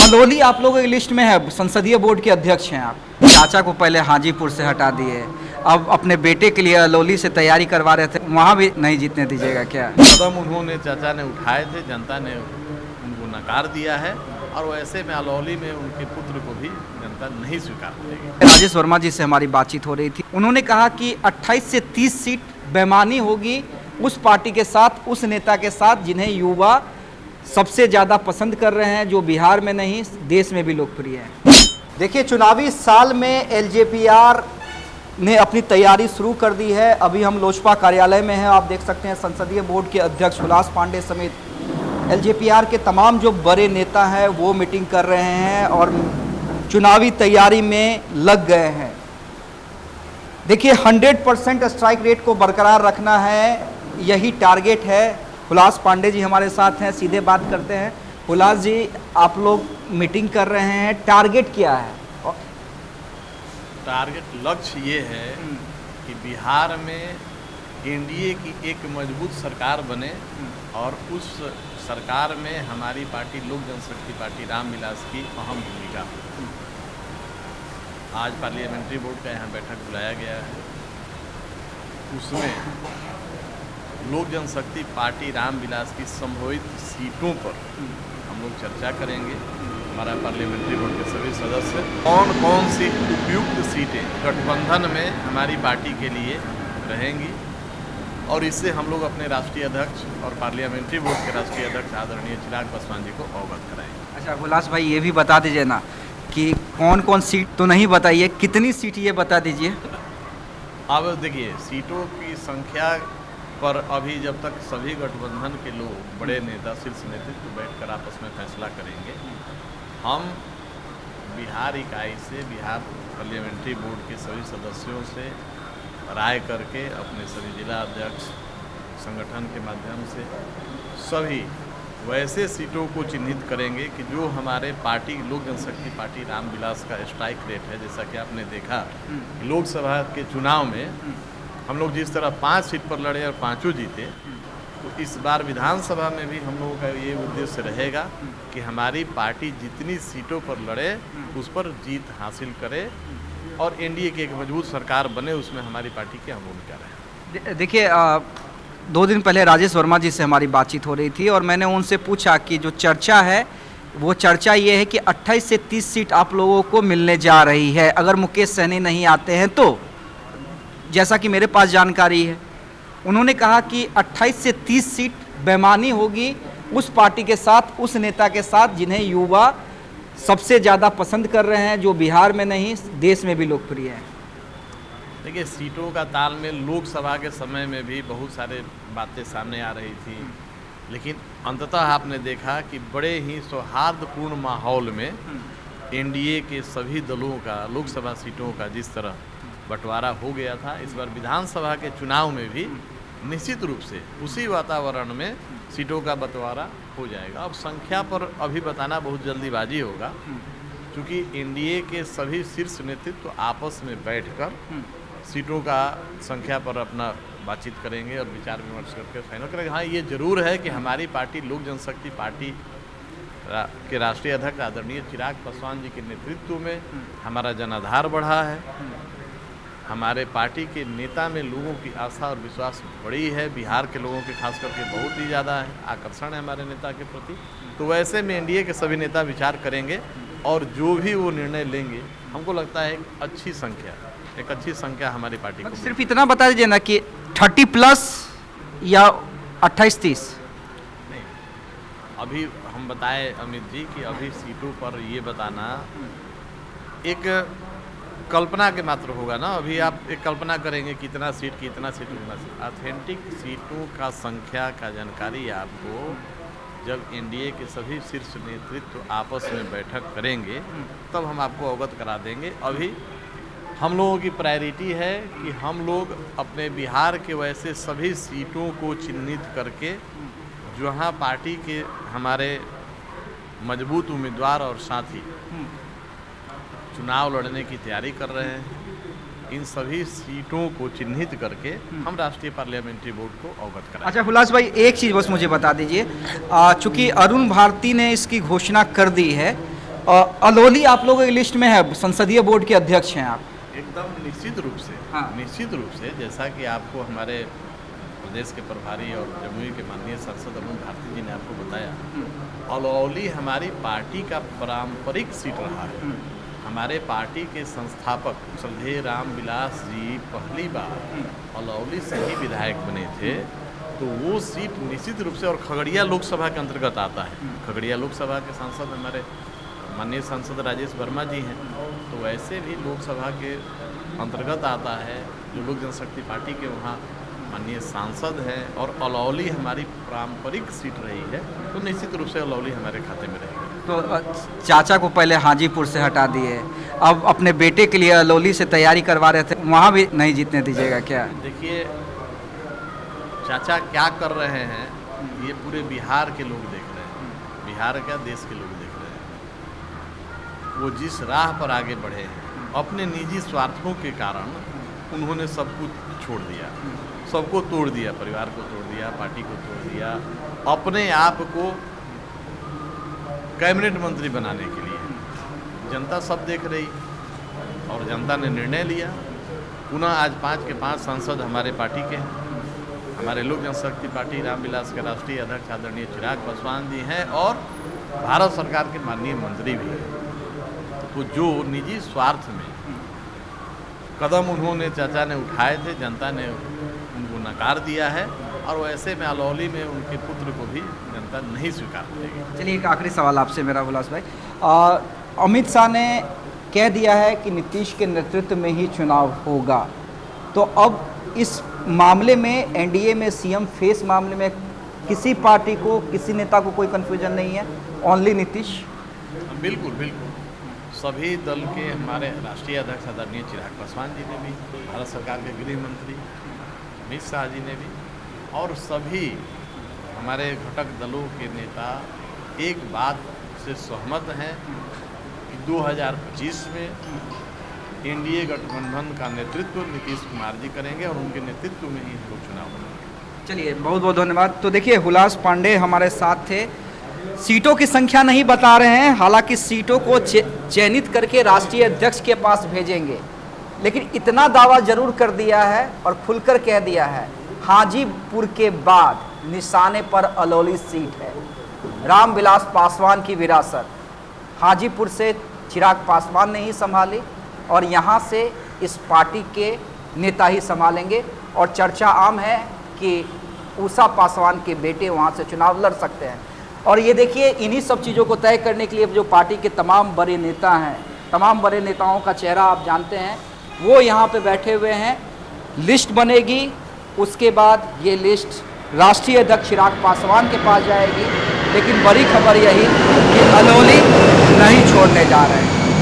अलौली आप लोगों की लिस्ट में है, संसदीय बोर्ड के अध्यक्ष हैं आप। चाचा को पहले हाजीपुर से हटा दिए, अब अपने बेटे के लिए अलौली से तैयारी करवा रहे थे, वहाँ भी नहीं जीतने दीजिएगा क्या? कदम उन्होंने चाचा ने उठाए थे, जनता ने उनको नकार दिया है और वैसे में अलौली में उनके पुत्र को भी जनता नहीं स्वीकार करेगी। राजेश वर्मा जी से हमारी बातचीत हो रही थी, उन्होंने कहा कि 28 से 30 सीट बेमानी होगी उस पार्टी के साथ, उस नेता के साथ जिन्हें युवा सबसे ज़्यादा पसंद कर रहे हैं, जो बिहार में नहीं देश में भी लोकप्रिय है। देखिए, चुनावी साल में एलजेपीआर ने अपनी तैयारी शुरू कर दी है। अभी हम लोजपा कार्यालय में हैं, आप देख सकते हैं संसदीय बोर्ड के अध्यक्ष हुलास पांडे समेत एलजेपीआर के तमाम जो बड़े नेता हैं वो मीटिंग कर रहे हैं और चुनावी तैयारी में लग गए हैं। देखिए, 100% स्ट्राइक रेट को बरकरार रखना है, यही टारगेट है। हुलास पांडे जी हमारे साथ हैं, सीधे बात करते हैं। हुलास जी, आप लोग मीटिंग कर रहे हैं, टारगेट क्या है? टारगेट लक्ष्य ये है कि बिहार में एनडीए की एक मजबूत सरकार बने और उस सरकार में हमारी पार्टी लोक जनशक्ति पार्टी रामविलास की अहम भूमिका हो। आज पार्लियामेंट्री बोर्ड का यहाँ बैठक बुलाया गया है, उसमें लोक जनशक्ति पार्टी रामविलास की संभावित सीटों पर हम लोग चर्चा करेंगे। हमारा पार्लियामेंट्री बोर्ड के सभी सदस्य कौन कौन सी उपयुक्त सीटें गठबंधन में हमारी पार्टी के लिए रहेंगी और इससे हम लोग अपने राष्ट्रीय अध्यक्ष और पार्लियामेंट्री बोर्ड के राष्ट्रीय अध्यक्ष आदरणीय चिराग पासवान जी को अवगत कराएंगे। अच्छा हुलास भाई, ये भी बता दीजिए ना कि कौन कौन सीट तो नहीं बताइए, कितनी सीट ये बता दीजिए। अब देखिए, सीटों की संख्या पर अभी जब तक सभी गठबंधन के लोग, बड़े नेता, शीर्ष नेतृत्व बैठकर आपस में फैसला करेंगे, हम बिहार इकाई से, बिहार पार्लियामेंट्री बोर्ड के सभी सदस्यों से राय करके अपने सभी जिला अध्यक्ष संगठन के माध्यम से सभी वैसे सीटों को चिन्हित करेंगे कि जो हमारे पार्टी लोक जनशक्ति पार्टी रामविलास का स्ट्राइक रेट है। जैसा कि आपने देखा लोकसभा के चुनाव में हम लोग जिस तरह 5 सीट पर लड़े और 5 जीते, तो इस बार विधानसभा में भी हम लोगों का ये उद्देश्य रहेगा कि हमारी पार्टी जितनी सीटों पर लड़े उस पर जीत हासिल करे और एनडीए की एक मजबूत सरकार बने, उसमें हमारी पार्टी की अहम भूमिका रहे। देखिए, 2 दिन पहले राजेश वर्मा जी से हमारी बातचीत हो रही थी और मैंने उनसे पूछा कि जो चर्चा है वो चर्चा ये है कि 28 से 30 सीट आप लोगों को मिलने जा रही है अगर मुकेश सहनी नहीं आते हैं तो। जैसा कि मेरे पास जानकारी है, उन्होंने कहा कि 28 से 30 सीट बेमानी होगी उस पार्टी के साथ, उस नेता के साथ जिन्हें युवा सबसे ज़्यादा पसंद कर रहे हैं, जो बिहार में नहीं देश में भी लोकप्रिय है। देखिए, सीटों का तालमेल लोकसभा के समय में भी बहुत सारे बातें सामने आ रही थी, लेकिन अंततः आपने देखा कि बड़े ही सौहार्दपूर्ण माहौल में एनडीए के सभी दलों का लोकसभा सीटों का जिस तरह बंटवारा हो गया था, इस बार विधानसभा के चुनाव में भी निश्चित रूप से उसी वातावरण में सीटों का बंटवारा हो जाएगा। अब संख्या पर अभी बताना बहुत जल्दीबाजी होगा, क्योंकि एनडीए के सभी शीर्ष नेतृत्व आपस में बैठकर सीटों का संख्या पर अपना बातचीत करेंगे और विचार विमर्श करके फाइनल करेंगे। हाँ, ये जरूर है कि हमारी पार्टी लोक जनशक्ति पार्टी के राष्ट्रीय अध्यक्ष आदरणीय चिराग पासवान जी के नेतृत्व में हमारा जनाधार बढ़ा है। हमारे पार्टी के नेता में लोगों की आस्था और विश्वास बड़ी है, बिहार के लोगों के खास करके बहुत ही ज़्यादा है, आकर्षण है हमारे नेता के प्रति। तो वैसे में एनडीए के सभी नेता विचार करेंगे और जो भी वो निर्णय लेंगे, हमको लगता है एक अच्छी संख्या हमारी पार्टी को। सिर्फ इतना बता दीजिए ना कि 30+ या 28-30 नहीं, अभी हम बताए अमित जी कि अभी सीटों पर ये बताना एक कल्पना के मात्र होगा ना। अभी आप एक कल्पना करेंगे कितना सीट कितना सीट। ऑथेंटिक सीटों का संख्या का जानकारी आपको जब एनडीए के सभी शीर्ष नेतृत्व आपस में बैठक करेंगे तब हम आपको अवगत करा देंगे। अभी हम लोगों की प्रायोरिटी है कि हम लोग अपने बिहार के वैसे सभी सीटों को चिन्हित करके जहाँ पार्टी के हमारे मजबूत उम्मीदवार और साथी चुनाव लड़ने की तैयारी कर रहे हैं, इन सभी सीटों को चिन्हित करके हम राष्ट्रीय पार्लियामेंट्री बोर्ड को अवगत कराएं। अच्छा हुलास भाई, एक चीज़ बस मुझे बता दीजिए, चूँकि अरुण भारती ने इसकी घोषणा कर दी है अलौली आप लोगों की लिस्ट में है, संसदीय बोर्ड के अध्यक्ष हैं आप। एकदम निश्चित रूप से, हाँ। निश्चित रूप से, जैसा कि आपको हमारे प्रदेश के प्रभारी और जमुई के माननीय सांसद अरुण भारती जी ने आपको बताया, अलौली हमारी पार्टी का पारंपरिक सीट रहा है। हमारे पार्टी के संस्थापक श्रद्धेय राम विलास जी पहली बार अलौली से ही विधायक बने थे, तो वो सीट निश्चित रूप से, और खगड़िया लोकसभा के अंतर्गत आता है। खगड़िया लोकसभा के सांसद हमारे माननीय सांसद राजेश वर्मा जी हैं, तो वैसे भी लोकसभा के अंतर्गत आता है, जो लोक जनशक्ति पार्टी के वहाँ माननीय सांसद हैं, और अलौली हमारी पारंपरिक सीट रही है, तो निश्चित रूप से अलौली हमारे खाते में रहेगी। तो चाचा को पहले हाजीपुर से हटा दिए, अब अपने बेटे के लिए अलौली से तैयारी करवा रहे थे, वहाँ भी नहीं जीतने दीजिएगा क्या? देखिए, चाचा क्या कर रहे हैं ये पूरे बिहार के लोग देख रहे हैं, बिहार का देश के लोग देख रहे हैं। वो जिस राह पर आगे बढ़े हैं, अपने निजी स्वार्थों के कारण उन्होंने सब कुछ छोड़ दिया, सबको तोड़ दिया, परिवार को तोड़ दिया, पार्टी को तोड़ दिया, अपने आप को कैबिनेट मंत्री बनाने के लिए। जनता सब देख रही, और जनता ने निर्णय लिया। पुनः आज 5 के 5 सांसद हमारे पार्टी के हैं। हमारे लोक जनशक्ति पार्टी रामविलास के राष्ट्रीय अध्यक्ष आदरणीय चिराग पासवान जी हैं, और भारत सरकार के माननीय मंत्री भी हैं। तो जो निजी स्वार्थ में कदम उन्होंने, चाचा ने उठाए थे, जनता ने उनको नकार दिया है, और वैसे में अलौली में उनके पुत्र को भी जनता नहीं स्वीकार करेगी। चलिए, एक आखिरी सवाल आपसे मेरा, विलास भाई। अमित शाह ने कह दिया है कि नीतीश के नेतृत्व में ही चुनाव होगा, तो अब इस मामले में, एनडीए में सीएम फेस मामले में किसी पार्टी को, किसी नेता को कोई कन्फ्यूजन नहीं है, ओनली नीतीश? बिल्कुल बिल्कुल, सभी दल के हमारे राष्ट्रीय अध्यक्ष आदरणीय चिराग पासवान जी ने भी, भारत सरकार के गृह मंत्री अमित शाह जी ने भी, और सभी हमारे घटक दलों के नेता एक बात से सहमत हैं कि 2025 में एनडीए गठबंधन का नेतृत्व नीतीश कुमार जी करेंगे, और उनके नेतृत्व में ही हम लोग चुनाव लड़ेंगे। चलिए, बहुत बहुत धन्यवाद। तो देखिए, हुलास पांडे हमारे साथ थे। सीटों की संख्या नहीं बता रहे हैं, हालांकि सीटों को चयनित करके राष्ट्रीय अध्यक्ष के पास भेजेंगे, लेकिन इतना दावा जरूर कर दिया है और खुलकर कह दिया है, हाजीपुर के बाद निशाने पर अलौली सीट है, रामविलास पासवान की विरासत। हाजीपुर से चिराग पासवान ने ही संभाली, और यहाँ से इस पार्टी के नेता ही संभालेंगे, और चर्चा आम है कि उषा पासवान के बेटे वहाँ से चुनाव लड़ सकते हैं। और ये देखिए, इन्हीं सब चीज़ों को तय करने के लिए जो पार्टी के तमाम बड़े नेता हैं, तमाम बड़े नेताओं का चेहरा आप जानते हैं, वो यहाँ पे बैठे हुए हैं। लिस्ट बनेगी, उसके बाद ये लिस्ट राष्ट्रीय अध्यक्ष चिराग पासवान के पास जाएगी, लेकिन बड़ी खबर यही कि अलौली नहीं छोड़ने जा रहे हैं।